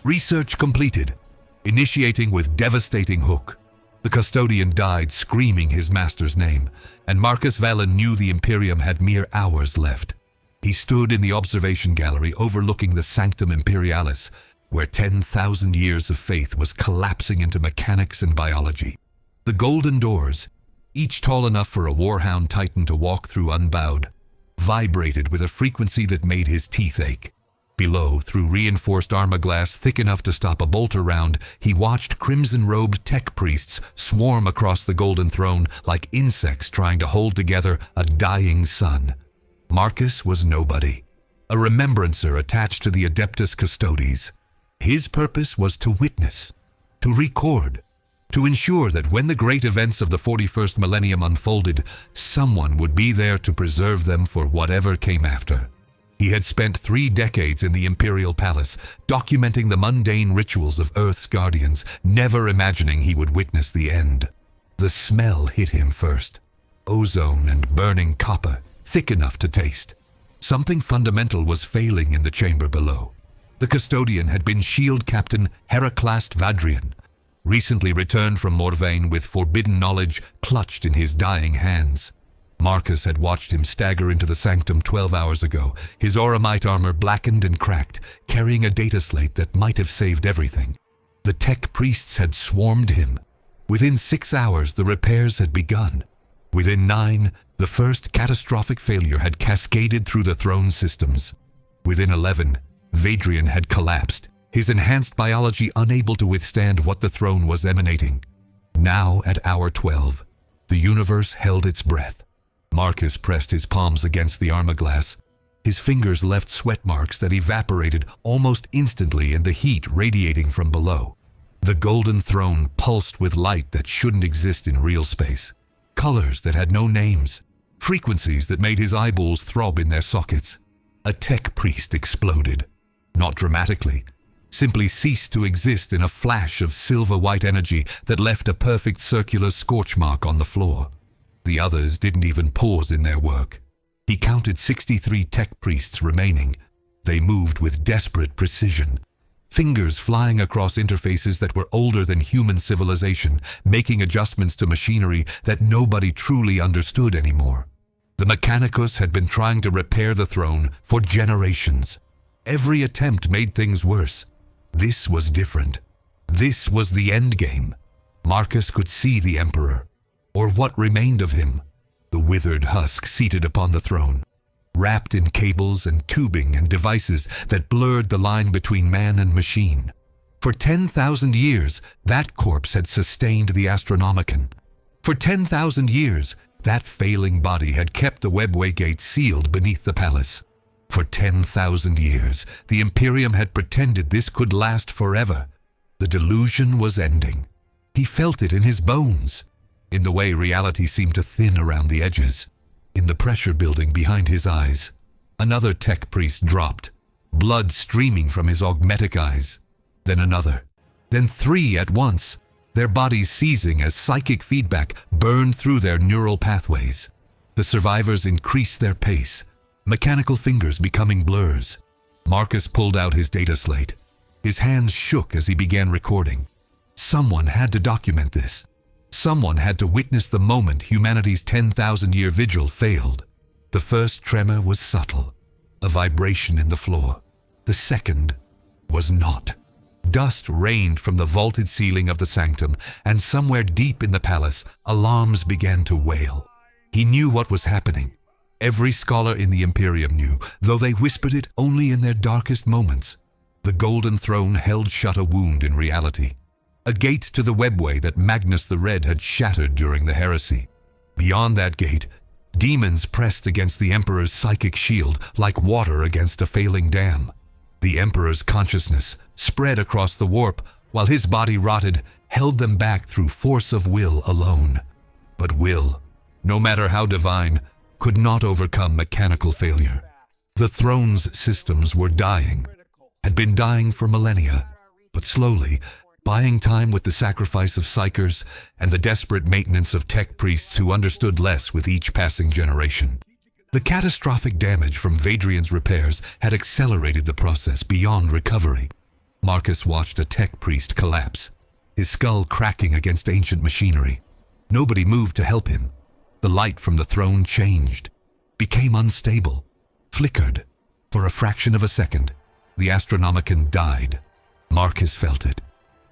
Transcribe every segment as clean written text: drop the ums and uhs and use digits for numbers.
Research completed. Initiating with devastating hook. The custodian died screaming his master's name, and Marcus Valen knew the Imperium had mere hours left. He stood in the observation gallery overlooking the Sanctum Imperialis, where 10,000 years of faith was collapsing into mechanics and biology. The golden doors, each tall enough for a warhound titan to walk through unbowed, vibrated with a frequency that made his teeth ache. Below, through reinforced armor glass thick enough to stop a bolter round, he watched crimson-robed tech priests swarm across the golden throne like insects trying to hold together a dying sun. Marcus was nobody, a remembrancer attached to the adeptus custodes. His purpose was to witness, to record, to ensure that when the great events of the 41st millennium unfolded, someone would be there to preserve them for whatever came after. He had spent 3 decades in the imperial palace, documenting the mundane rituals of Earth's guardians, never imagining he would witness the end. The smell hit him first. Ozone and burning copper, thick enough to taste. Something fundamental was failing in the chamber below. The custodian had been Shield Captain Heraclast Vadrian, recently returned from Morvain with forbidden knowledge clutched in his dying hands. Marcus had watched him stagger into the sanctum 12 hours ago, his auramite armor blackened and cracked, carrying a data slate that might have saved everything. The tech priests had swarmed him. Within 6 hours, the repairs had begun. Within 9, the first catastrophic failure had cascaded through the throne systems. Within 11, Vadrian had collapsed, his enhanced biology unable to withstand what the throne was emanating. Now, at hour 12, the universe held its breath. Marcus pressed his palms against the armor glass. His fingers left sweat marks that evaporated almost instantly in the heat radiating from below. The golden throne pulsed with light that shouldn't exist in real space. Colors that had no names. Frequencies that made his eyeballs throb in their sockets. A tech priest exploded. Not dramatically. Simply ceased to exist in a flash of silver-white energy that left a perfect circular scorch mark on the floor. The others didn't even pause in their work. He counted 63 tech priests remaining. They moved with desperate precision, fingers flying across interfaces that were older than human civilization, making adjustments to machinery that nobody truly understood anymore. The mechanicus had been trying to repair the throne for generations. Every attempt made things worse. This was different. This was the endgame. Marcus could see the Emperor, or what remained of him, the withered husk seated upon the throne, wrapped in cables and tubing and devices that blurred the line between man and machine. For 10,000 years, that corpse had sustained the Astronomicon. For 10,000 years, that failing body had kept the webway gate sealed beneath the palace. For 10,000 years, the Imperium had pretended this could last forever. The delusion was ending. He felt it in his bones, in the way reality seemed to thin around the edges, in the pressure building behind his eyes. Another tech priest dropped, blood streaming from his augmetic eyes. Then another, then 3 at once, their bodies seizing as psychic feedback burned through their neural pathways. The survivors increased their pace, mechanical fingers becoming blurs. Marcus pulled out his data slate. His hands shook as he began recording. Someone had to document this. Someone had to witness the moment humanity's 10,000-year vigil failed. The first tremor was subtle, a vibration in the floor. The second was not. Dust rained from the vaulted ceiling of the sanctum, and somewhere deep in the palace, alarms began to wail. He knew what was happening. Every scholar in the Imperium knew, though they whispered it only in their darkest moments. The golden throne held shut a wound in reality. A gate to the webway that Magnus the Red had shattered during the heresy. Beyond that gate, demons pressed against the Emperor's psychic shield like water against a failing dam. The Emperor's consciousness spread across the warp, while his body rotted, held them back through force of will alone. But will, no matter how divine, could not overcome mechanical failure. The throne's systems were dying, had been dying for millennia, but slowly, buying time with the sacrifice of psychers and the desperate maintenance of tech priests who understood less with each passing generation. The catastrophic damage from Vadrian's repairs had accelerated the process beyond recovery. Marcus watched a tech priest collapse, his skull cracking against ancient machinery. Nobody moved to help him. The light from the throne changed, became unstable, flickered. For a fraction of a second, the Astronomicon died. Marcus felt it.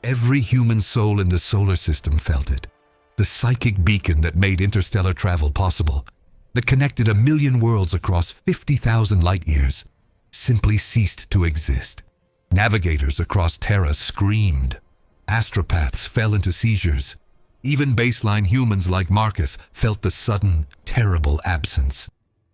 Every human soul in the solar system felt it. The psychic beacon that made interstellar travel possible, that connected 1,000,000 worlds across 50,000 light years, simply ceased to exist. Navigators across Terra screamed. Astropaths fell into seizures. Even baseline humans like Marcus felt the sudden, terrible absence.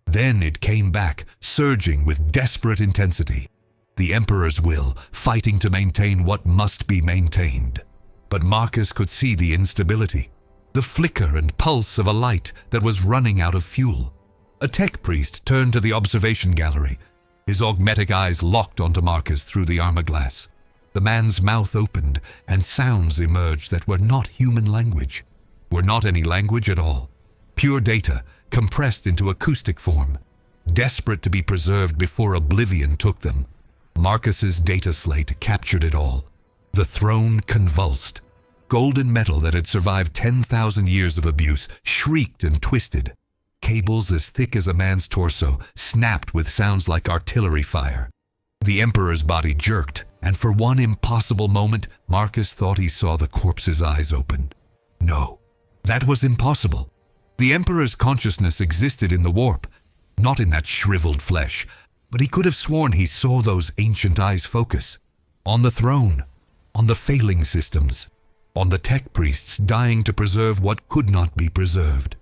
Then it came back, surging with desperate intensity. The Emperor's will, fighting to maintain what must be maintained. But Marcus could see the instability, the flicker and pulse of a light that was running out of fuel. A tech priest turned to the observation gallery. His augmetic eyes locked onto Marcus through the armor glass. The man's mouth opened, and sounds emerged that were not human language, were not any language at all. Pure data, compressed into acoustic form, desperate to be preserved before oblivion took them. Marcus's data slate captured it all. The throne convulsed. Golden metal that had survived 10,000 years of abuse shrieked and twisted. Cables as thick as a man's torso snapped with sounds like artillery fire. The Emperor's body jerked, and for one impossible moment, Marcus thought he saw the corpse's eyes open. No, that was impossible. The Emperor's consciousness existed in the warp, not in that shriveled flesh, but he could have sworn he saw those ancient eyes focus. On the throne, on the failing systems, on the tech priests dying to preserve what could not be preserved.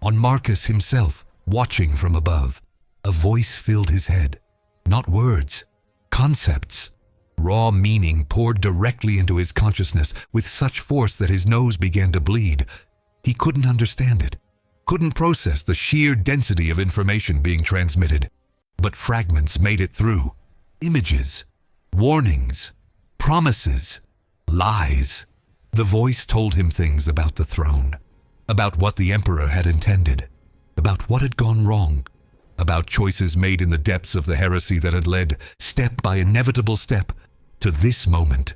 On Marcus himself, watching from above. A voice filled his head. Not words, concepts. Raw meaning poured directly into his consciousness with such force that his nose began to bleed. He couldn't understand it, couldn't process the sheer density of information being transmitted. But fragments made it through. Images, warnings, promises, lies. The voice told him things about the throne, about what the Emperor had intended, about what had gone wrong, about choices made in the depths of the heresy that had led, step by inevitable step, to this moment.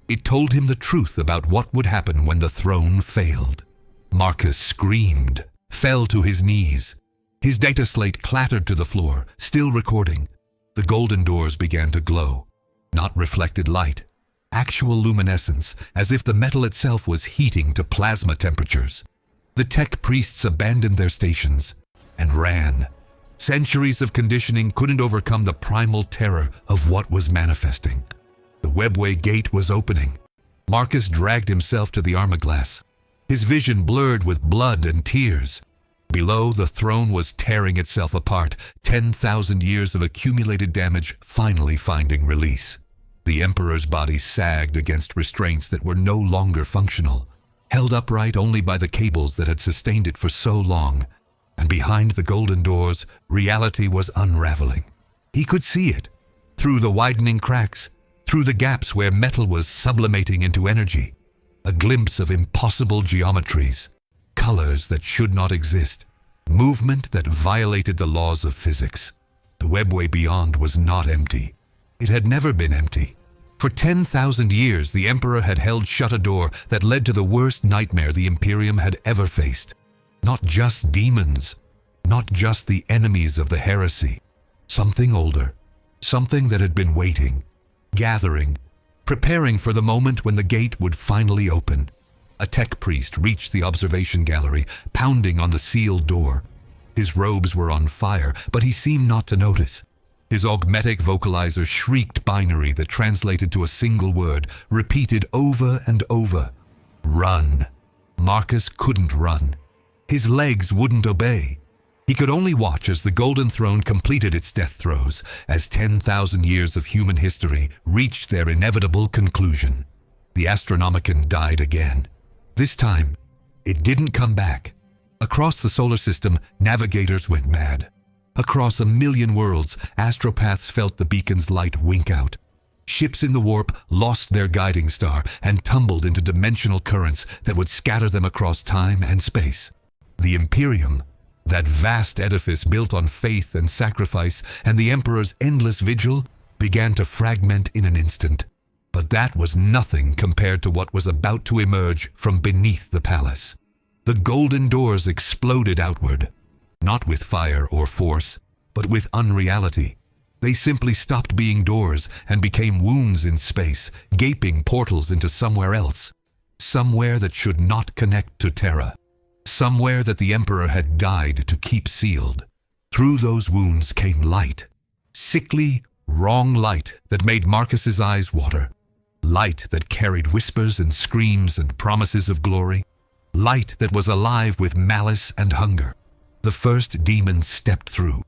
It told him the truth about what would happen when the throne failed. Marcus screamed, fell to his knees. His data slate clattered to the floor, still recording. The golden doors began to glow. Not reflected light, actual luminescence, as if the metal itself was heating to plasma temperatures. The tech priests abandoned their stations and ran. Centuries of conditioning couldn't overcome the primal terror of what was manifesting. The webway gate was opening. Marcus dragged himself to the armor glass. His vision blurred with blood and tears. Below, the throne was tearing itself apart, 10,000 years of accumulated damage finally finding release. The Emperor's body sagged against restraints that were no longer functional, held upright only by the cables that had sustained it for so long. And behind the golden doors, reality was unraveling. He could see it, through the widening cracks, through the gaps where metal was sublimating into energy. A glimpse of impossible geometries, colors that should not exist, movement that violated the laws of physics. The webway beyond was not empty. It had never been empty. For 10,000 years, the Emperor had held shut a door that led to the worst nightmare the Imperium had ever faced. Not just demons, not just the enemies of the heresy. Something older, something that had been waiting, gathering, preparing for the moment when the gate would finally open. A tech priest reached the observation gallery, pounding on the sealed door. His robes were on fire, but he seemed not to notice. His augmetic vocalizer shrieked binary that translated to a single word, repeated over and over. Run. Marcus couldn't run. His legs wouldn't obey. He could only watch as the Golden Throne completed its death throes, as 10,000 years of human history reached their inevitable conclusion. The Astronomicon died again. This time, it didn't come back. Across the solar system, navigators went mad. Across 1,000,000 worlds, astropaths felt the beacon's light wink out. Ships in the warp lost their guiding star and tumbled into dimensional currents that would scatter them across time and space. The Imperium, that vast edifice built on faith and sacrifice and the Emperor's endless vigil, began to fragment in an instant. But that was nothing compared to what was about to emerge from beneath the palace. The golden doors exploded outward, not with fire or force, but with unreality. They simply stopped being doors and became wounds in space, gaping portals into somewhere else. Somewhere that should not connect to Terra. Somewhere that the Emperor had died to keep sealed. Through those wounds came light. Sickly, wrong light that made Marcus's eyes water. Light that carried whispers and screams and promises of glory. Light that was alive with malice and hunger. The first demon stepped through.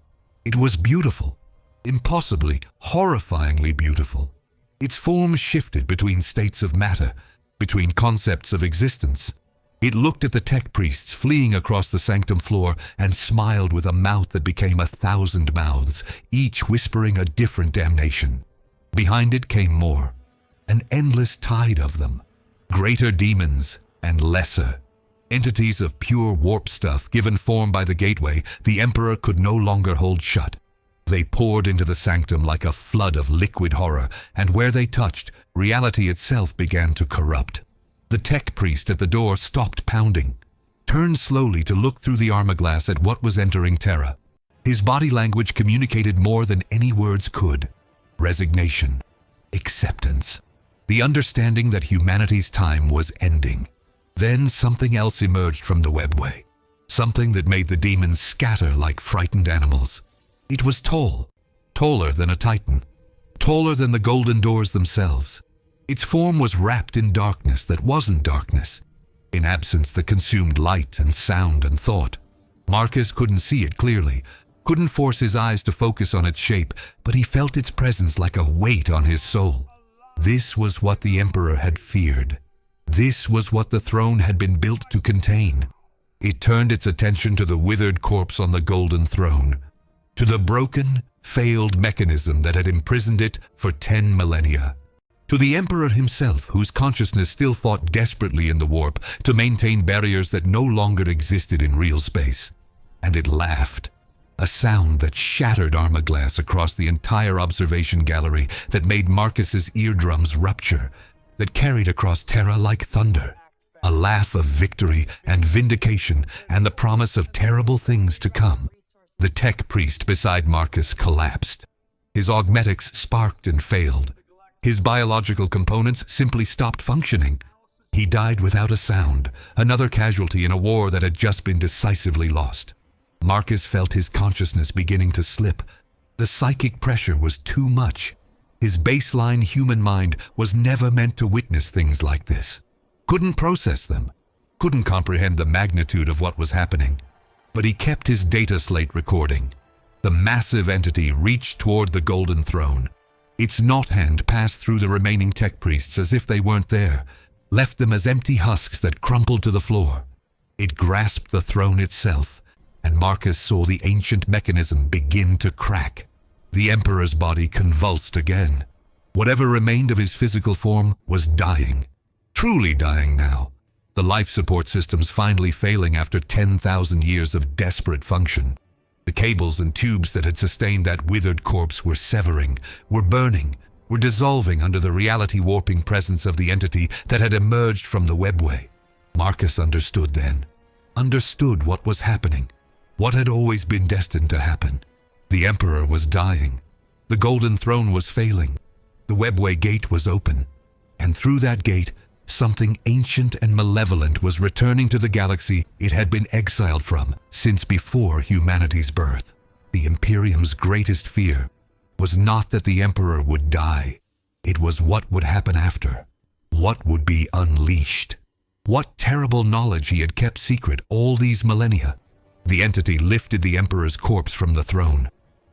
It was beautiful. Impossibly, horrifyingly beautiful. Its form shifted between states of matter, between concepts of existence. It looked at the tech priests fleeing across the sanctum floor and smiled with a mouth that became 1,000 mouths, each whispering a different damnation. Behind it came more, an endless tide of them, greater demons and lesser. Entities of pure warp stuff given form by the gateway the Emperor could no longer hold shut. They poured into the sanctum like a flood of liquid horror, and where they touched, reality itself began to corrupt. The tech priest at the door stopped pounding, turned slowly to look through the armor-glass at what was entering Terra. His body language communicated more than any words could. Resignation, acceptance, the understanding that humanity's time was ending. Then something else emerged from the webway, something that made the demons scatter like frightened animals. It was tall, taller than a titan, taller than the golden doors themselves. Its form was wrapped in darkness that wasn't darkness, in absence that consumed light and sound and thought. Marcus couldn't see it clearly, couldn't force his eyes to focus on its shape, but he felt its presence like a weight on his soul. This was what the Emperor had feared. This was what the throne had been built to contain. It turned its attention to the withered corpse on the golden throne, to the broken, failed mechanism that had imprisoned it for 10 millennia. To the Emperor himself, whose consciousness still fought desperately in the warp to maintain barriers that no longer existed in real space. And it laughed, a sound that shattered armor glass across the entire observation gallery, that made Marcus's eardrums rupture, that carried across Terra like thunder. A laugh of victory and vindication and the promise of terrible things to come. The tech priest beside Marcus collapsed. His augmetics sparked and failed. His biological components simply stopped functioning. He died without a sound, another casualty in a war that had just been decisively lost. Marcus felt his consciousness beginning to slip. The psychic pressure was too much. His baseline human mind was never meant to witness things like this. Couldn't process them. Couldn't comprehend the magnitude of what was happening. But he kept his data slate recording. The massive entity reached toward the golden throne. Its knot hand passed through the remaining tech priests as if they weren't there, left them as empty husks that crumpled to the floor. It grasped the throne itself, and Marcus saw the ancient mechanism begin to crack. The Emperor's body convulsed again. Whatever remained of his physical form was dying. Truly dying now. The life support systems finally failing after 10,000 years of desperate function. The cables and tubes that had sustained that withered corpse were severing, were burning, were dissolving under the reality-warping presence of the entity that had emerged from the webway. Marcus understood then. Understood what was happening. What had always been destined to happen. The Emperor was dying. The golden throne was failing. The webway gate was open. And through that gate, something ancient and malevolent was returning to the galaxy it had been exiled from since before humanity's birth. The Imperium's greatest fear was not that the Emperor would die. It was what would happen after. What would be unleashed. What terrible knowledge he had kept secret all these millennia. The entity lifted the Emperor's corpse from the throne,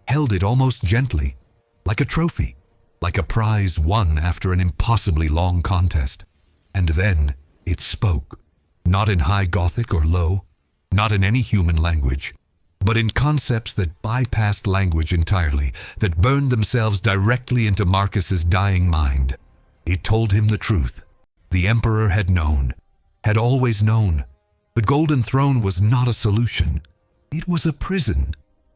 held it almost gently, like a trophy, like a prize won after an impossibly long contest. And then it spoke, not in high Gothic or low, not in any human language, but in concepts that bypassed language entirely, that burned themselves directly into Marcus's dying mind. It told him the truth. The Emperor had known, had always known. The Golden Throne was not a solution. It was a prison,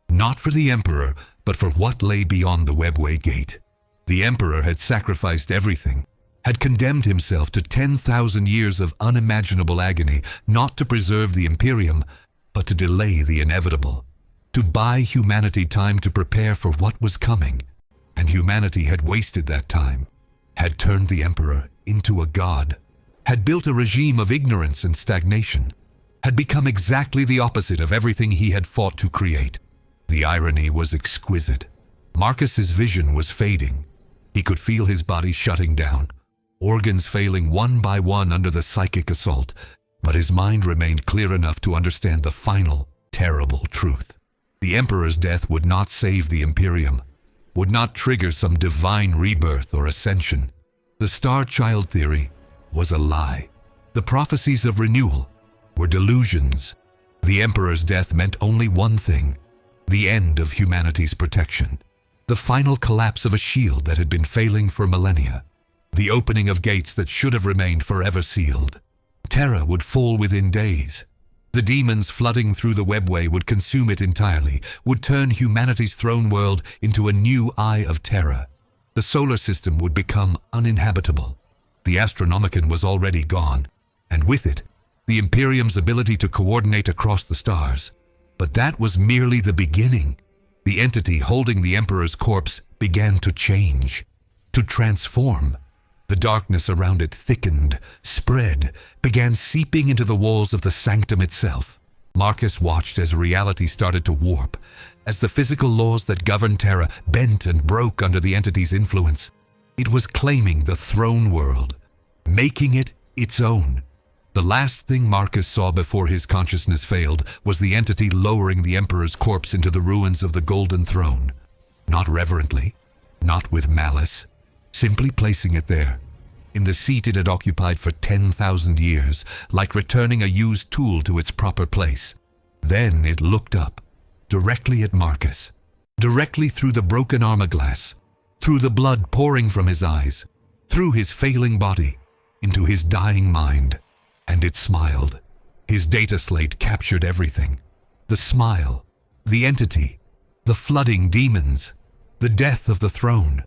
not for the Emperor, but for what lay beyond the webway gate. The Emperor had sacrificed everything. had condemned himself to 10,000 years of unimaginable agony, not to preserve the imperium, but to delay the inevitable, to buy humanity time to prepare for what was coming. And humanity had wasted that time, had turned the emperor into a god, had built a regime of ignorance and stagnation, had become exactly the opposite of everything he had fought to create. The irony was exquisite. Marcus's vision was fading. He could feel his body shutting down, organs failing one by one under the psychic assault, but his mind remained clear enough to understand the final, terrible truth. The emperor's death would not save the imperium, would not trigger some divine rebirth or ascension. The Star Child theory was a lie. The prophecies of renewal were delusions. The emperor's death meant only one thing: the end of humanity's protection, the final collapse of a shield that had been failing for millennia, the opening of gates that should have remained forever sealed. Terra would fall within days. The demons flooding through the webway would consume it entirely, would turn humanity's throne world into a new Eye of Terror. The solar system would become uninhabitable. The Astronomicon was already gone, and with it, the Imperium's ability to coordinate across the stars. But that was merely the beginning. The entity holding the Emperor's corpse began to change, to transform. The darkness around it thickened, spread, began seeping into the walls of the sanctum itself. Marcus watched as reality started to warp, as the physical laws that governed Terra bent and broke under the entity's influence. It was claiming the throne world, making it its own. The last thing Marcus saw before his consciousness failed was the entity lowering the Emperor's corpse into the ruins of the Golden Throne. Not reverently, not with malice, simply placing it there, in the seat it had occupied for 10,000 years, like returning a used tool to its proper place. Then it looked up, directly at Marcus, directly through the broken armor-glass, through the blood pouring from his eyes, through his failing body, into his dying mind. And it smiled. His data slate captured everything. The smile, the entity, the flooding demons, the death of the throne,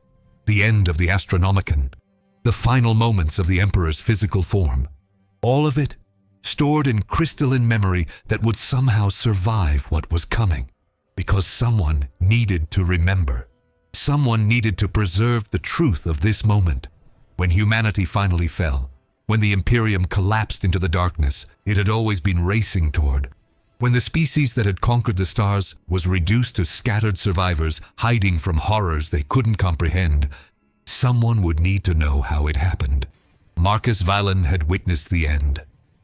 the end of the Astronomicon, the final moments of the Emperor's physical form. All of it stored in crystalline memory that would somehow survive what was coming, because someone needed to remember. Someone needed to preserve the truth of this moment. When humanity finally fell, when the Imperium collapsed into the darkness it had always been racing toward, when the species that had conquered the stars was reduced to scattered survivors hiding from horrors they couldn't comprehend, someone would need to know how it happened. Marcus Vallon had witnessed the end,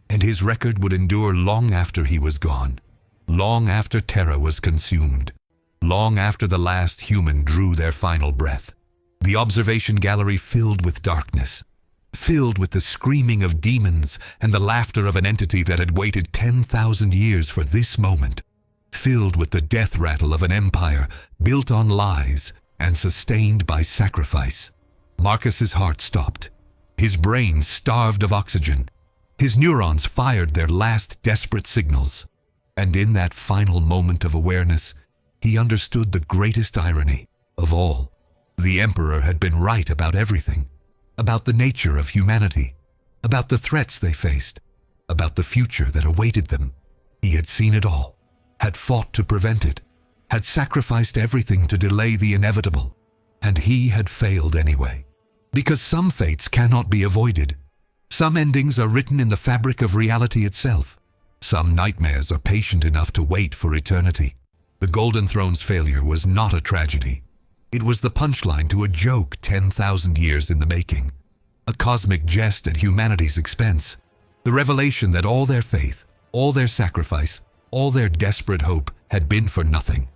and his record would endure long after he was gone, long after Terra was consumed, long after the last human drew their final breath. The observation gallery filled with darkness, filled with the screaming of demons and the laughter of an entity that had waited 10,000 years for this moment, filled with the death rattle of an empire built on lies and sustained by sacrifice. Marcus's heart stopped. His brain starved of oxygen. His neurons fired their last desperate signals. And in that final moment of awareness, he understood the greatest irony of all. The Emperor had been right about everything. About the nature of humanity, about the threats they faced, about the future that awaited them. He had seen it all, had fought to prevent it, had sacrificed everything to delay the inevitable, and he had failed anyway. Because some fates cannot be avoided. Some endings are written in the fabric of reality itself. Some nightmares are patient enough to wait for eternity. The Golden Throne's failure was not a tragedy. It was the punchline to a joke 10,000 years in the making, a cosmic jest at humanity's expense, the revelation that all their faith, all their sacrifice, all their desperate hope had been for nothing.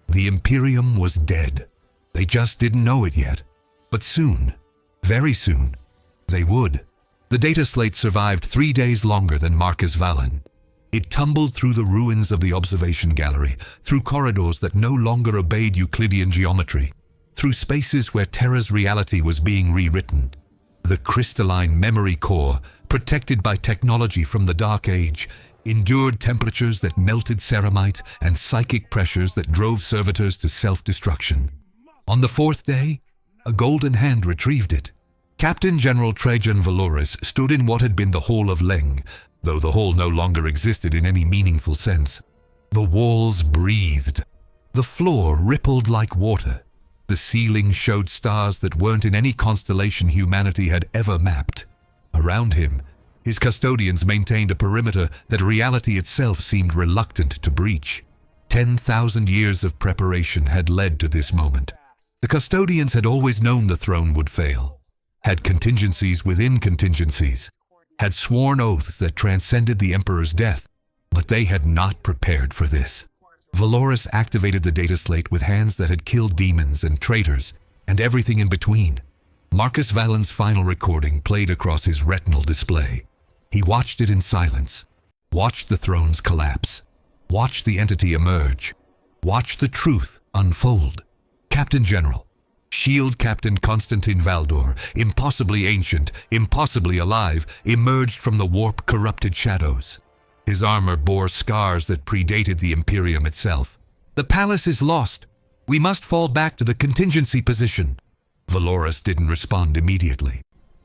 The Imperium was dead. They just didn't know it yet. But soon, very soon, they would. The data slate survived 3 days longer than Marcus Vallon. It tumbled through the ruins of the observation gallery, through corridors that no longer obeyed Euclidean geometry, through spaces where Terra's reality was being rewritten. The crystalline memory core, protected by technology from the Dark Age, endured temperatures that melted ceramite and psychic pressures that drove servitors to self-destruction. On the 4th day, a golden hand retrieved it. Captain General Trajan Valoris stood in what had been the Hall of Leng, though the hall no longer existed in any meaningful sense. The walls breathed. The floor rippled like water. The ceiling showed stars that weren't in any constellation humanity had ever mapped. Around him, his custodians maintained a perimeter that reality itself seemed reluctant to breach. 10,000 years of preparation had led to this moment. The custodians had always known the throne would fail, had contingencies within contingencies, had sworn oaths that transcended the Emperor's death, but they had not prepared for this. Valoris activated the data slate with hands that had killed demons and traitors, and everything in between. Marcus Valen's final recording played across his retinal display. He watched it in silence, watched the thrones collapse, watched the entity emerge, watched the truth unfold. Captain General, Shield Captain Constantine Valdor, impossibly ancient, impossibly alive, emerged from the warp-corrupted shadows. His armor bore scars that predated the Imperium itself. "The palace is lost. We must fall back to the contingency position." Valoris didn't respond immediately.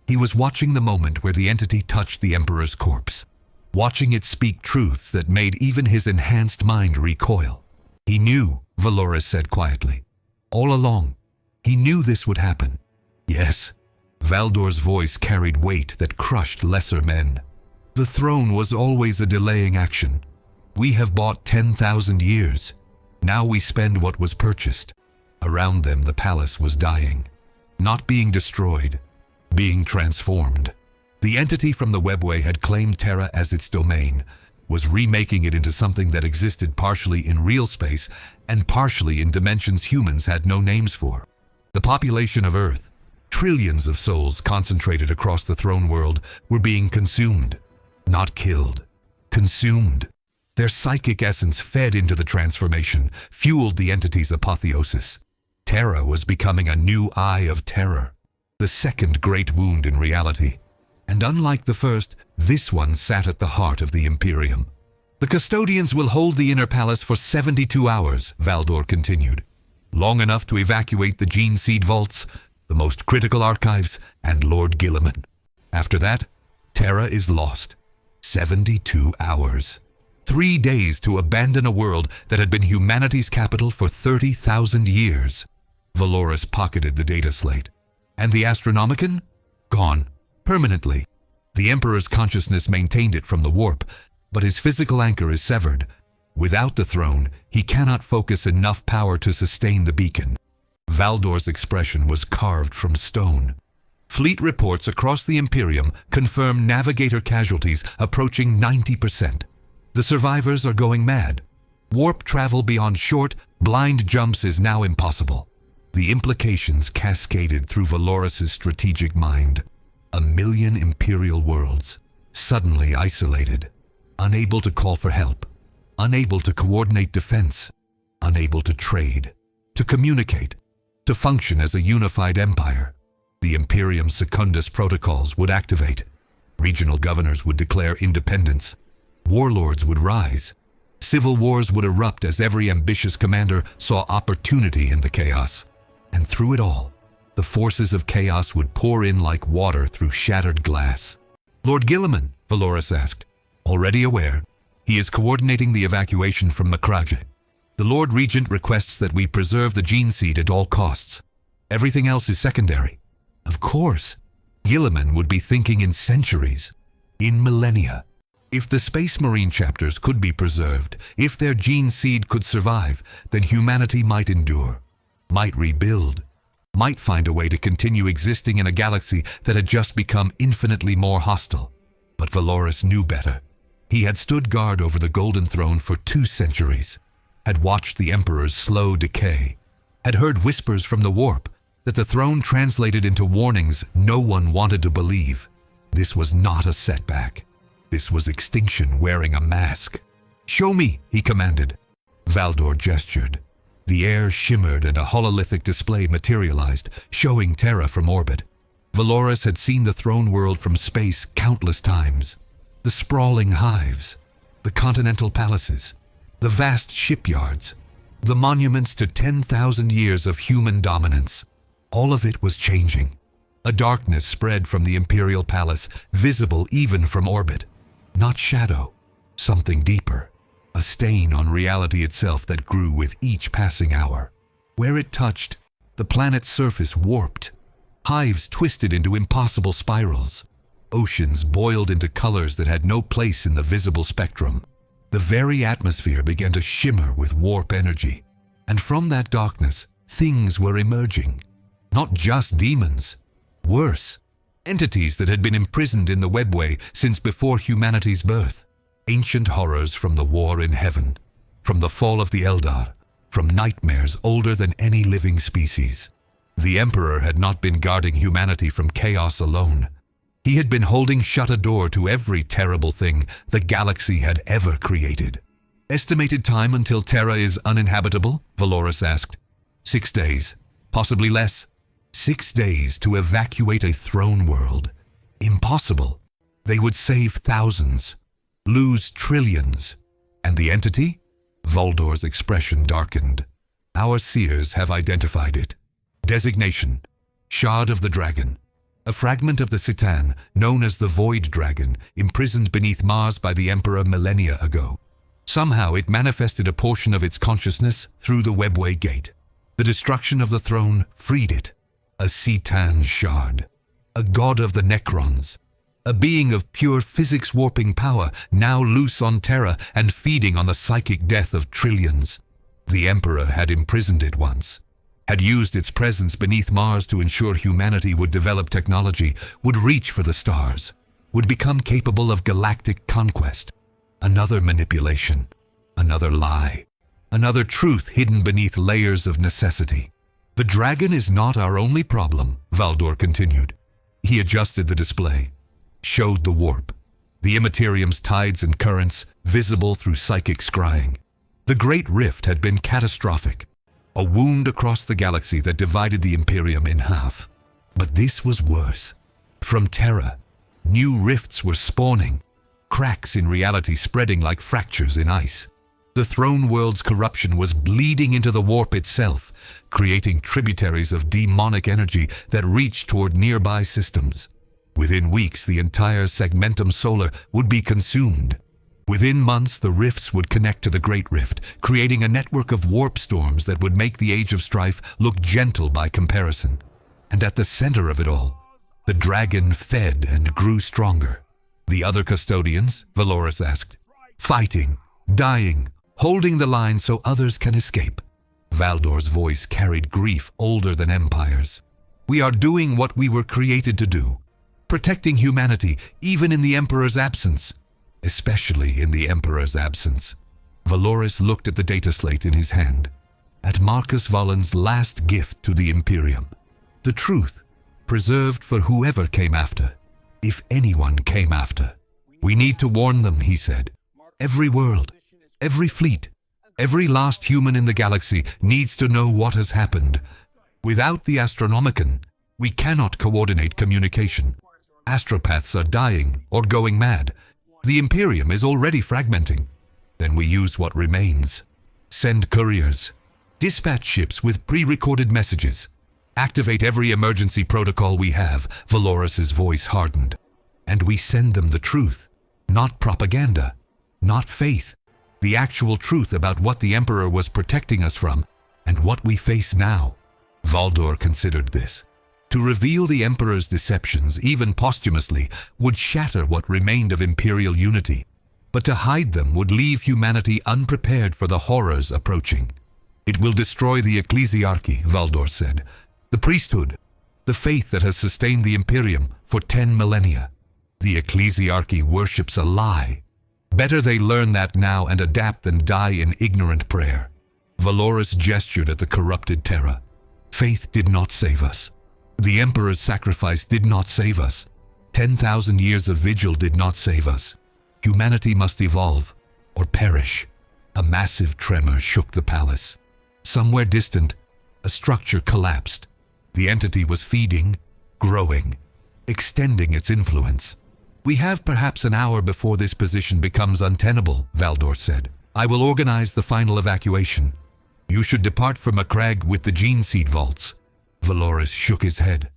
He was watching the moment where the entity touched the Emperor's corpse, watching it speak truths that made even his enhanced mind recoil. He knew, Valoris said quietly. All along, he knew this would happen. Yes, Valdor's voice carried weight that crushed lesser men. The throne was always a delaying action. We have bought 10,000 years. Now we spend what was purchased. Around them, the palace was dying. Not being destroyed, being transformed. The entity from the webway had claimed Terra as its domain, was remaking it into something that existed partially in real space and partially in dimensions humans had no names for. The population of Earth, trillions of souls concentrated across the throne world, were being consumed. Not killed, consumed. Their psychic essence fed into the transformation, fueled the entity's apotheosis. Terra was becoming a new eye of terror, the second great wound in reality. And unlike the first, this one sat at the heart of the Imperium. "The custodians will hold the inner palace for 72 hours, Valdor continued. Long enough to evacuate the gene seed vaults, the most critical archives, and Lord Guilliman. After that, Terra is lost. 72 hours. 3 days to abandon a world that had been humanity's capital for 30,000 years. Valoris pocketed the data slate. And the Astronomicon? Gone. Permanently. The Emperor's consciousness maintained it from the warp, but his physical anchor is severed. Without the throne, he cannot focus enough power to sustain the beacon. Valdor's expression was carved from stone. Fleet reports across the Imperium confirm navigator casualties approaching 90%. The survivors are going mad. Warp travel beyond short, blind jumps is now impossible. The implications cascaded through Valoris's strategic mind. 1 million Imperial worlds, suddenly isolated, unable to call for help, unable to coordinate defense, unable to trade, to communicate, to function as a unified empire. The Imperium Secundus protocols would activate. Regional governors would declare independence. Warlords would rise. Civil wars would erupt as every ambitious commander saw opportunity in the chaos. And through it all, the forces of chaos would pour in like water through shattered glass. "Lord Guilliman," Valoris asked. Already aware, he is coordinating the evacuation from Macrage. "The Lord Regent requests that we preserve the gene seed at all costs. Everything else is secondary." Of course, Guilliman would be thinking in centuries, in millennia. If the Space Marine chapters could be preserved, if their gene seed could survive, then humanity might endure, might rebuild, might find a way to continue existing in a galaxy that had just become infinitely more hostile. But Valoris knew better. He had stood guard over the Golden Throne for 2 centuries, had watched the Emperor's slow decay, had heard whispers from the warp that the throne translated into warnings no one wanted to believe. This was not a setback. This was extinction wearing a mask. "Show me," he commanded. Valdor gestured. The air shimmered and a hololithic display materialized, showing Terra from orbit. Valoris had seen the throne world from space countless times. The sprawling hives, the continental palaces, the vast shipyards, the monuments to 10,000 years of human dominance. All of it was changing. A darkness spread from the imperial palace, visible even from orbit. Not shadow, something deeper. A stain on reality itself that grew with each passing hour. Where it touched, the planet's surface warped. Hives twisted into impossible spirals. Oceans boiled into colors that had no place in the visible spectrum. The very atmosphere began to shimmer with warp energy. And from that darkness, things were emerging. Not just demons. Worse, entities that had been imprisoned in the webway since before humanity's birth. Ancient horrors from the war in heaven, from the fall of the Eldar, from nightmares older than any living species. The Emperor had not been guarding humanity from chaos alone. He had been holding shut a door to every terrible thing the galaxy had ever created. Estimated time until Terra is uninhabitable? Valoris asked. 6 days, possibly less. 6 days to evacuate a throne world. Impossible. They would save thousands, lose trillions. And the entity? Valdor's expression darkened. Our seers have identified it. Designation: Shard of the Dragon. A fragment of the Citan, known as the Void Dragon, imprisoned beneath Mars by the Emperor millennia ago. Somehow it manifested a portion of its consciousness through the webway gate. The destruction of the throne freed it. A Citan shard. A god of the Necrons. A being of pure physics-warping power, now loose on Terra and feeding on the psychic death of trillions. The Emperor had imprisoned it once. Had used its presence beneath Mars to ensure humanity would develop technology, would reach for the stars, would become capable of galactic conquest. Another manipulation, another lie, another truth hidden beneath layers of necessity. The dragon is not our only problem, Valdor continued. He adjusted the display, showed the warp, the immaterium's tides and currents visible through psychic scrying. The Great Rift had been catastrophic, a wound across the galaxy that divided the Imperium in half. But this was worse. From Terra, new rifts were spawning, cracks in reality spreading like fractures in ice. The throne world's corruption was bleeding into the warp itself, creating tributaries of demonic energy that reached toward nearby systems. Within weeks, the entire segmentum solar would be consumed. Within months, the rifts would connect to the Great Rift, creating a network of warp storms that would make the Age of Strife look gentle by comparison. And at the center of it all, the dragon fed and grew stronger. The other custodians, Valoris asked, fighting, dying, holding the line so others can escape. Valdor's voice carried grief older than empires. We are doing what we were created to do, protecting humanity even in the Emperor's absence. Especially in the Emperor's absence. Valoris looked at the data slate in his hand, at Marcus Valen's last gift to the Imperium. The truth, preserved for whoever came after, if anyone came after. We need to warn them, he said. Every world, every fleet, every last human in the galaxy needs to know what has happened. Without the Astronomicon, we cannot coordinate communication. Astropaths are dying or going mad. The Imperium is already fragmenting. Then we use what remains. Send couriers. Dispatch ships with pre-recorded messages. Activate every emergency protocol we have, Valoris's voice hardened. And we send them the truth. Not propaganda. Not faith. The actual truth about what the Emperor was protecting us from and what we face now. Valdor considered this. To reveal the Emperor's deceptions, even posthumously, would shatter what remained of imperial unity. But to hide them would leave humanity unprepared for the horrors approaching. It will destroy the ecclesiarchy, Valdor said. The priesthood, the faith that has sustained the Imperium for 10 millennia. The ecclesiarchy worships a lie. Better they learn that now and adapt than die in ignorant prayer. Valoris gestured at the corrupted Terra. Faith did not save us. The Emperor's sacrifice did not save us. 10,000 years of vigil did not save us. Humanity must evolve or perish. A massive tremor shook the palace. Somewhere distant, a structure collapsed. The entity was feeding, growing, extending its influence. We have perhaps an hour before this position becomes untenable, Valdor said. I will organize the final evacuation. You should depart from Macragge with the gene seed vaults. Valoris shook his head.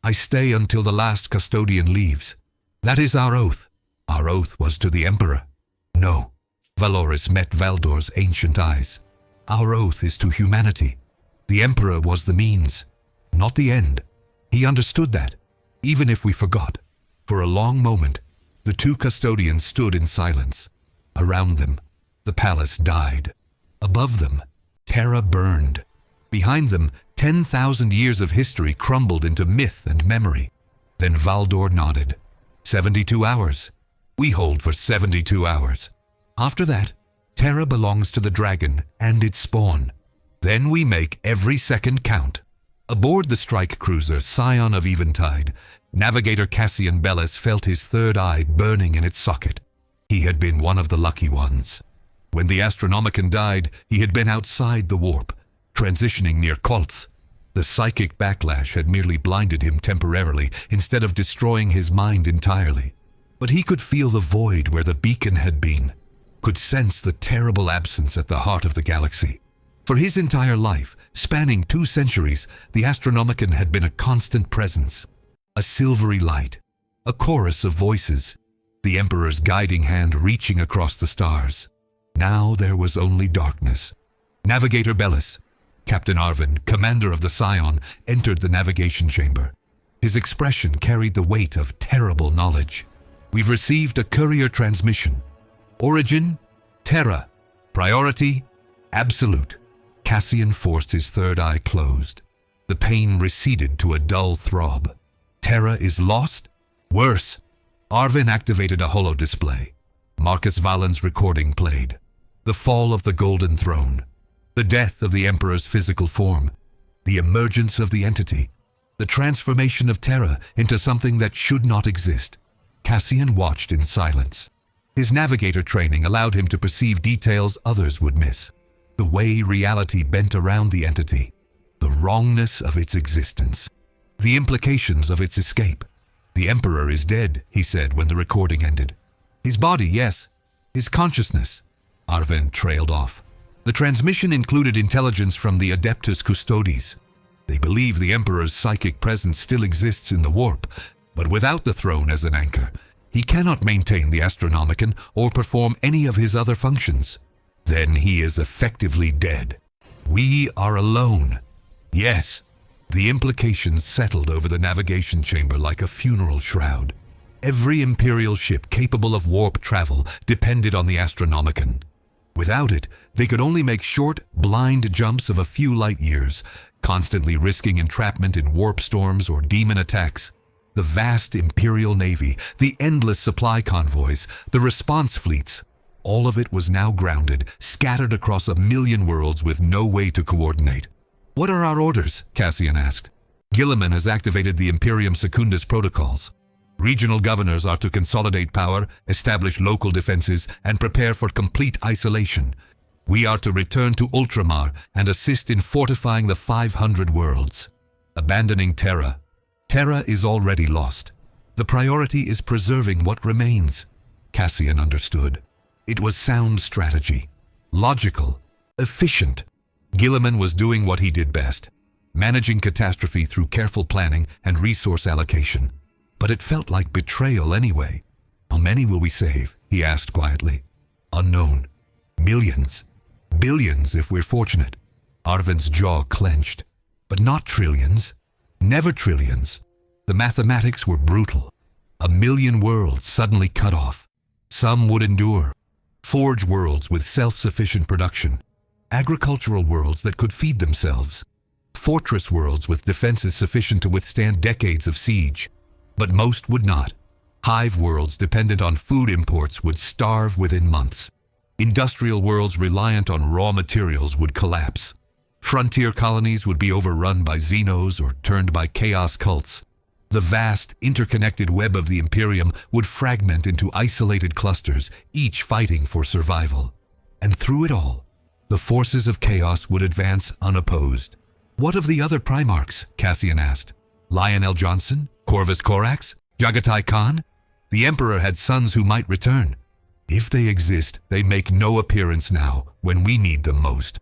I stay until the last custodian leaves. That is our oath. Our oath was to the Emperor. No. Valoris met Valdor's ancient eyes. Our oath is to humanity. The Emperor was the means, not the end. He understood that, even if we forgot. For a long moment, the two custodians stood in silence. Around them, the palace died. Above them, Terra burned. Behind them, 10,000 years of history crumbled into myth and memory. Then Valdor nodded. 72 hours. We hold for 72 hours. After that, Terra belongs to the dragon and its spawn. Then we make every second count. Aboard the strike cruiser Scion of Eventide, navigator Cassian Bellis felt his third eye burning in its socket. He had been one of the lucky ones. When the Astronomicon died, he had been outside the warp, transitioning near Kolth. The psychic backlash had merely blinded him temporarily instead of destroying his mind entirely. But he could feel the void where the beacon had been, could sense the terrible absence at the heart of the galaxy. For his entire life, spanning 2 centuries, the Astronomicon had been a constant presence. A silvery light, a chorus of voices, the Emperor's guiding hand reaching across the stars. Now there was only darkness. Navigator Bellis, Captain Arvin, commander of the Scion, entered the navigation chamber. His expression carried the weight of terrible knowledge. We've received a courier transmission. Origin, Terra. Priority, absolute. Cassian forced his third eye closed. The pain receded to a dull throb. Terra is lost? Worse. Arvin activated a holo display. Marcus Valen's recording played. The fall of the Golden Throne. The death of the Emperor's physical form. The emergence of the entity. The transformation of Terra into something that should not exist. Cassian watched in silence. His navigator training allowed him to perceive details others would miss. The way reality bent around the entity. The wrongness of its existence. The implications of its escape. The Emperor is dead, he said when the recording ended. His body, yes. His consciousness. Arvin trailed off. The transmission included intelligence from the Adeptus Custodes. They believe the Emperor's psychic presence still exists in the warp, but without the throne as an anchor, he cannot maintain the Astronomicon or perform any of his other functions. Then he is effectively dead. We are alone. Yes. The implications settled over the navigation chamber like a funeral shroud. Every Imperial ship capable of warp travel depended on the Astronomicon. Without it, they could only make short, blind jumps of a few light years, constantly risking entrapment in warp storms or demon attacks. The vast Imperial Navy, the endless supply convoys, the response fleets, all of it was now grounded, scattered across 1,000,000 worlds with no way to coordinate. What are our orders? Cassian asked. Guilliman has activated the Imperium Secundus protocols. Regional governors are to consolidate power, establish local defenses, and prepare for complete isolation. We are to return to Ultramar and assist in fortifying the 500 worlds. Abandoning Terra. Terra is already lost. The priority is preserving what remains. Cassian understood. It was sound strategy. Logical. Efficient. Guilliman was doing what he did best. Managing catastrophe through careful planning and resource allocation. But it felt like betrayal anyway. How many will we save? He asked quietly. Unknown. Millions. Billions if we're fortunate. Arvin's jaw clenched. But not trillions. Never trillions. The mathematics were brutal. 1,000,000 worlds suddenly cut off. Some would endure. Forge worlds with self-sufficient production. Agricultural worlds that could feed themselves. Fortress worlds with defenses sufficient to withstand decades of siege. But most would not. Hive worlds dependent on food imports would starve within months. Industrial worlds reliant on raw materials would collapse. Frontier colonies would be overrun by Xenos or turned by chaos cults. The vast, interconnected web of the Imperium would fragment into isolated clusters, each fighting for survival. And through it all, the forces of chaos would advance unopposed. What of the other Primarchs? Cassian asked. Lionel Johnson? Corvus Corax? Jagatai Khan? The Emperor had sons who might return. If they exist, they make no appearance now, when we need them most.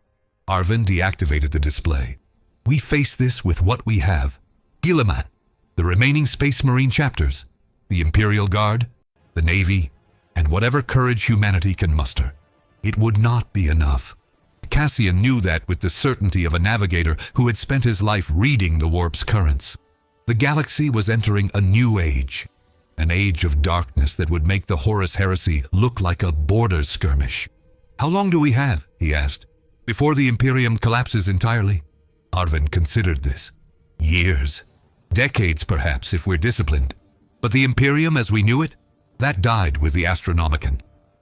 Arvin deactivated the display. We face this with what we have. Guilliman. The remaining Space Marine chapters, the Imperial Guard, the Navy, and whatever courage humanity can muster. It would not be enough. Cassian knew that with the certainty of a navigator who had spent his life reading the warp's currents. The galaxy was entering a new age, an age of darkness that would make the Horus Heresy look like a border skirmish. "How long do we have," he asked, "before the Imperium collapses entirely?" Arvin considered this. Years. Decades, perhaps, if we're disciplined. But the Imperium as we knew it, that died with the Astronomicon.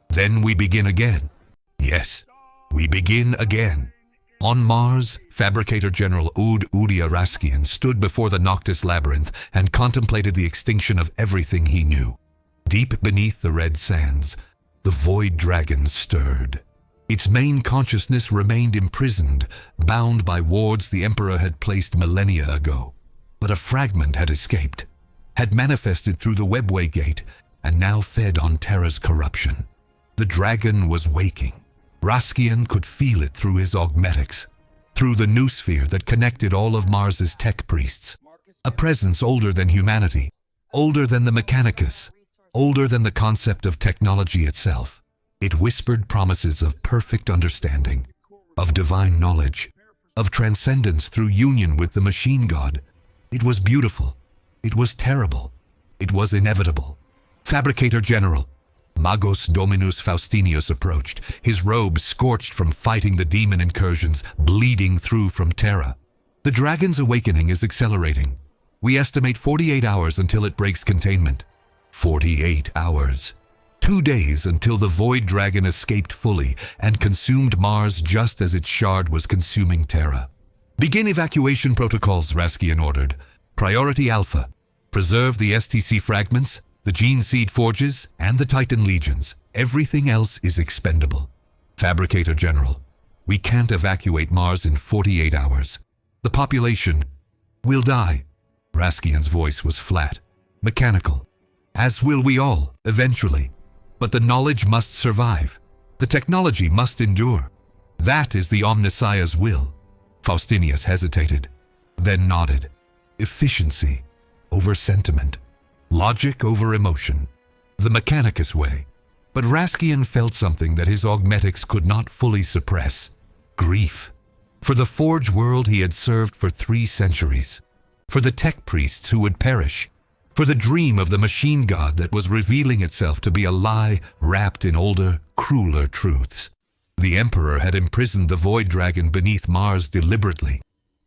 Then we begin again. Yes, we begin again. On Mars, Fabricator General Udia Raskian stood before the Noctis Labyrinth and contemplated the extinction of everything he knew. Deep beneath the red sands, the Void Dragon stirred. Its main consciousness remained imprisoned, bound by wards the Emperor had placed millennia ago. But a fragment had escaped, had manifested through the Webway Gate, and now fed on Terra's corruption. The dragon was waking. Raskian could feel it through his augmetics, through the noosphere that connected all of Mars's tech priests. A presence older than humanity, older than the mechanicus, older than the concept of technology itself. It whispered promises of perfect understanding, of divine knowledge, of transcendence through union with the machine god. It was beautiful. It was terrible. It was inevitable. Fabricator General, Magos Dominus Faustinius approached, his robe scorched from fighting the demon incursions, bleeding through from Terra. The dragon's awakening is accelerating. We estimate 48 hours until it breaks containment. 48 hours. 2 days until the Void Dragon escaped fully and consumed Mars just as its shard was consuming Terra. "Begin evacuation protocols," Raskian ordered. "Priority Alpha. Preserve the STC fragments, the Gene Seed Forges, and the Titan Legions. Everything else is expendable." Fabricator General, we can't evacuate Mars in 48 hours. The population will die. Raskian's voice was flat, mechanical. As will we all, eventually. But the knowledge must survive. The technology must endure. That is the Omnissiah's will. Faustinius hesitated, then nodded. Efficiency over sentiment. Logic over emotion. The mechanicus way. But Raskian felt something that his augmetics could not fully suppress. Grief. For the Forge world he had served for 3 centuries. For the tech priests who would perish. For the dream of the machine god that was revealing itself to be a lie wrapped in older, crueler truths. The Emperor had imprisoned the Void Dragon beneath Mars deliberately,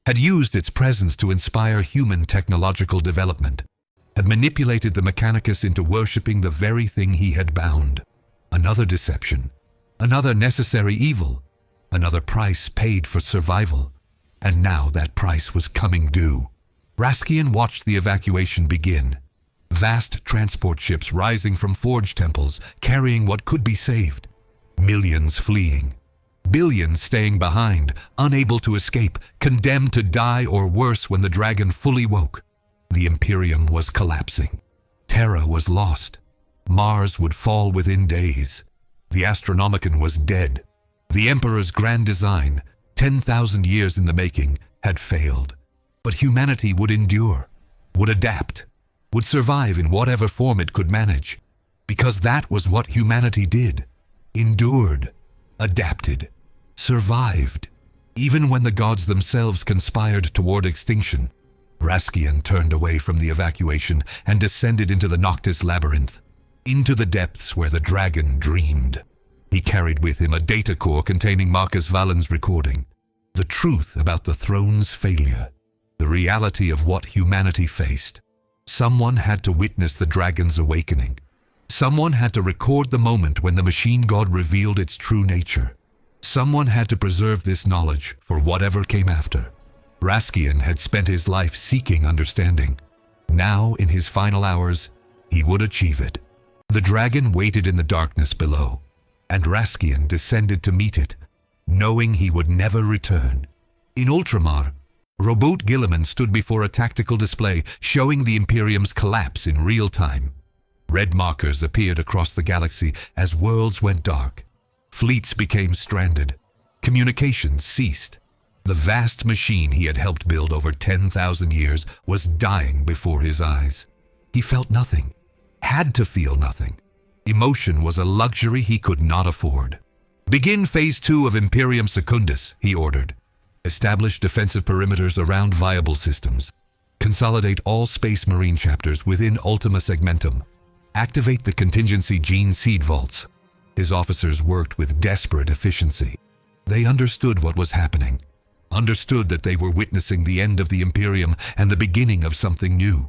had used its presence to inspire human technological development, had manipulated the mechanicus into worshipping the very thing he had bound. Another deception, another necessary evil, another price paid for survival. And now that price was coming due. Raskian watched the evacuation begin. Vast transport ships rising from forge temples, carrying what could be saved. Millions fleeing. Billions staying behind, unable to escape, condemned to die or worse when the dragon fully woke. The Imperium was collapsing. Terra was lost. Mars would fall within days. The Astronomicon was dead. The Emperor's grand design, 10,000 years in the making, had failed. But humanity would endure, would adapt, would survive in whatever form it could manage. Because that was what humanity did. Endured, adapted, survived. Even when the gods themselves conspired toward extinction. Raskian turned away from the evacuation and descended into the Noctis Labyrinth, into the depths where the dragon dreamed. He carried with him a data core containing Marcus Valen's recording. The truth about the throne's failure. The reality of what humanity faced. Someone had to witness the dragon's awakening. Someone had to record the moment when the machine god revealed its true nature. Someone had to preserve this knowledge for whatever came after. Raskian had spent his life seeking understanding. Now, in his final hours, he would achieve it. The dragon waited in the darkness below, and Raskian descended to meet it, knowing he would never return. In Ultramar, Robot Gilliman stood before a tactical display showing the Imperium's collapse in real time. Red markers appeared across the galaxy as worlds went dark. Fleets became stranded. Communications ceased. The vast machine he had helped build over 10,000 years was dying before his eyes. He felt nothing, had to feel nothing. Emotion was a luxury he could not afford. "Begin Phase 2 of Imperium Secundus," he ordered. "Establish defensive perimeters around viable systems. Consolidate all Space Marine chapters within Ultima Segmentum. Activate the contingency gene seed vaults." His officers worked with desperate efficiency. They understood what was happening, understood that they were witnessing the end of the Imperium and the beginning of something new,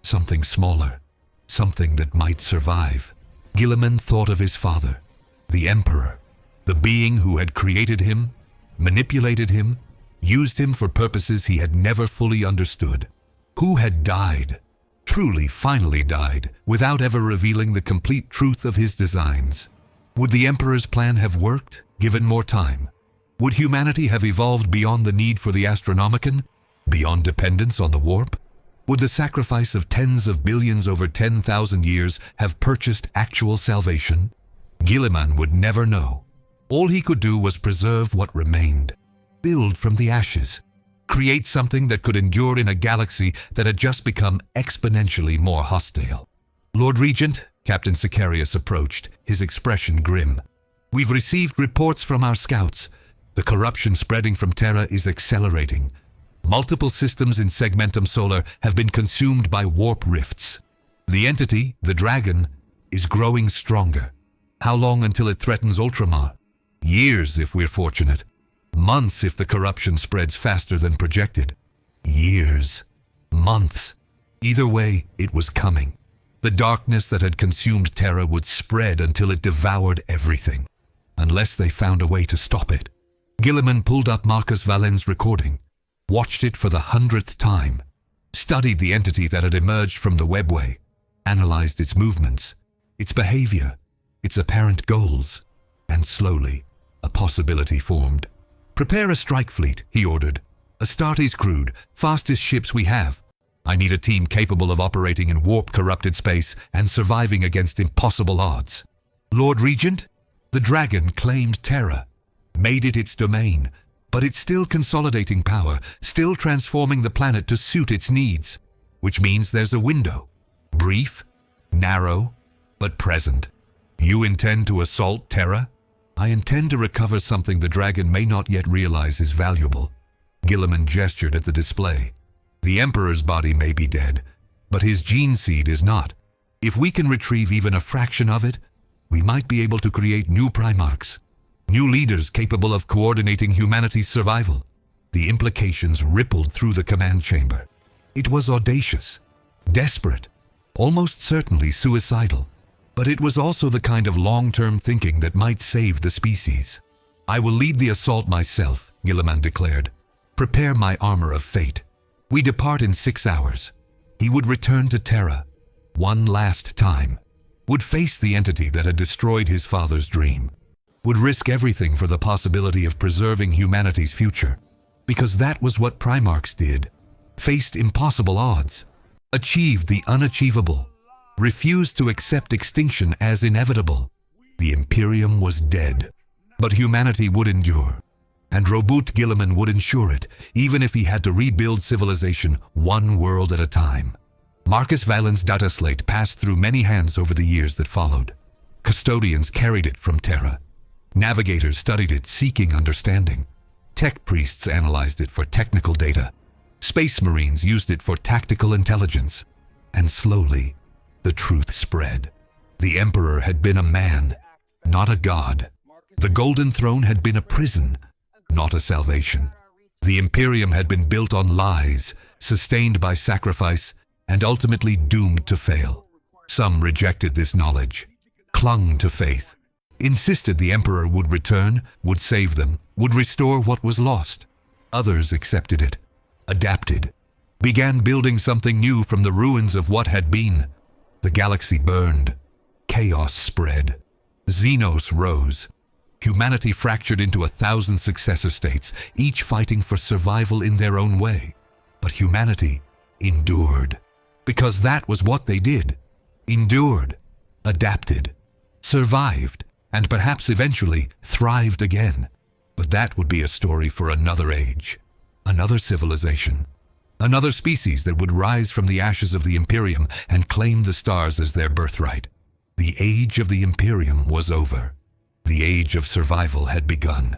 something smaller, something that might survive. Guilliman thought of his father, the Emperor, the being who had created him, manipulated him, used him for purposes he had never fully understood, who had died, truly finally died, without ever revealing the complete truth of his designs. Would the Emperor's plan have worked, given more time? Would humanity have evolved beyond the need for the Astronomicon, beyond dependence on the warp? Would the sacrifice of tens of billions over 10,000 years have purchased actual salvation? Guilliman would never know. All he could do was preserve what remained, build from the ashes, create something that could endure in a galaxy that had just become exponentially more hostile. "Lord Regent," Captain Sicarius approached, his expression grim. "We've received reports from our scouts. The corruption spreading from Terra is accelerating. Multiple systems in Segmentum Solar have been consumed by warp rifts. The entity, the dragon, is growing stronger. How long until it threatens Ultramar? Years if we're fortunate. Months if the corruption spreads faster than projected. Years. Months. Either way, it was coming. The darkness that had consumed Terra would spread until it devoured everything, unless they found a way to stop it." Guilliman pulled up Marcus Valen's recording, watched it for the 100th time, studied the entity that had emerged from the webway, analyzed its movements, its behavior, its apparent goals, and slowly, a possibility formed. "Prepare a strike fleet," he ordered. "Astartes crewed, fastest ships we have. I need a team capable of operating in warp-corrupted space and surviving against impossible odds." "Lord Regent?" The dragon claimed Terra, made it its domain, but it's still consolidating power, still transforming the planet to suit its needs, which means there's a window. Brief, narrow, but present. "You intend to assault Terra?" "I intend to recover something the dragon may not yet realize is valuable." Guilliman gestured at the display. "The Emperor's body may be dead, but his gene seed is not. If we can retrieve even a fraction of it, we might be able to create new Primarchs, new leaders capable of coordinating humanity's survival." The implications rippled through the command chamber. It was audacious, desperate, almost certainly suicidal, but it was also the kind of long-term thinking that might save the species. "I will lead the assault myself," Guilliman declared. "Prepare my armor of fate. We depart in 6 hours." He would return to Terra, one last time, would face the entity that had destroyed his father's dream, would risk everything for the possibility of preserving humanity's future, because that was what Primarchs did, faced impossible odds, achieved the unachievable, refused to accept extinction as inevitable. The Imperium was dead, but humanity would endure, and Robut Guilliman would ensure it, even if he had to rebuild civilization one world at a time. Marcus Valen's data slate passed through many hands over the years that followed. Custodians carried it from Terra. Navigators studied it, seeking understanding. Tech priests analyzed it for technical data. Space Marines used it for tactical intelligence. And slowly, the truth spread. The Emperor had been a man, not a god. The Golden Throne had been a prison, not a salvation. The Imperium had been built on lies, sustained by sacrifice, and ultimately doomed to fail. Some rejected this knowledge, clung to faith, insisted the Emperor would return, would save them, would restore what was lost. Others accepted it, adapted, began building something new from the ruins of what had been. The galaxy burned. Chaos spread. Xenos rose. Humanity fractured into 1,000 successor states, each fighting for survival in their own way. But humanity endured, because that was what they did. Endured, adapted, survived, and perhaps eventually thrived again. But that would be a story for another age, another civilization, another species that would rise from the ashes of the Imperium and claim the stars as their birthright. The age of the Imperium was over. The age of survival had begun.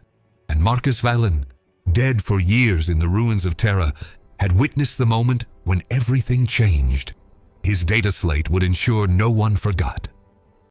And Marcus Valen, dead for years in the ruins of Terra, had witnessed the moment when everything changed. His data slate would ensure no one forgot.